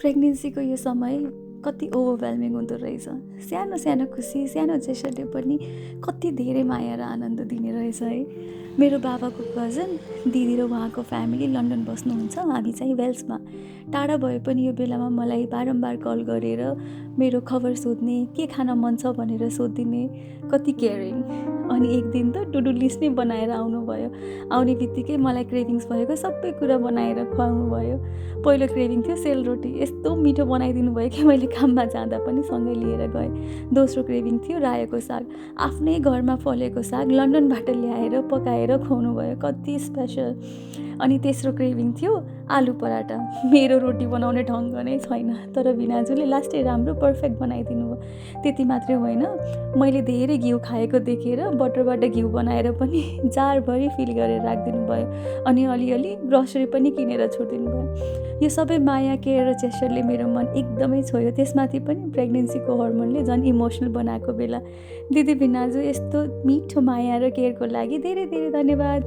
प्रेग्नेन्सीको यो समय कति ओभरवेल्मिङ हुँदो रहेछ। सानो सानो खुसी, सानो जेस्चरले पनि कति धेरै माया र आनन्द दिने रहेछ है। मेरो बाबाको कजन दिदी र उहाँको फ्यामिली लन्डन बस्नुहुन्छ, हामी चाहिँ वेल्समा। टाढा भए पनि यो बेलामा मलाई बारम्बार कल गरेर मेरो खबर सोध्ने, के खान मन छ भनेर सोधिदिने, कति केयरिङ। अनि एक दिन त टु डु लिस्ट नै बनाएर आउनुभयो। आउने बित्तिकै मलाई क्रेभिङ्स भएको सबै कुरा बनाएर खुवाउनु भयो। पहिलो क्रेभिङ थियो सेलरोटी, यस्तो मिठो बनाइदिनु भयो कि मैले काममा जाँदा पनि सँगै लिएर गएँ। दोस्रो क्रेभिङ थियो रायोको साग, आफ्नै घरमा फलेको साग लन्डनबाट ल्याएर पकाएर खुवाउनु भयो, कति स्पेसल। अनि तेस्रो क्रेभिङ थियो आलु पराठा। मेरो रोटी बनाउने ढङ्ग नै छैन, तर भिनाजुले लास्टै राम्रो पर्फेक्ट बनाइदिनु भयो। त्यति मात्रै होइन, मैले धेरै घिउ खाएको देखेर बटरबाट घिउ बनाएर पनि जारभरि फिल गरेर राखिदिनु भयो। अनि अलिअलि ग्रोसरी पनि किनेर छोडिदिनु भयो। यो सबै माया, केयर र जेस्चरले मेरो मन एकदमै छोयो। त्यसमाथि पनि प्रेग्नेन्सीको हर्मोनले झन् इमोसनल बनाएको बेला। दिदी भिनाजु, यस्तो मिठो माया र केयरको लागि धेरै धेरै धन्यवाद।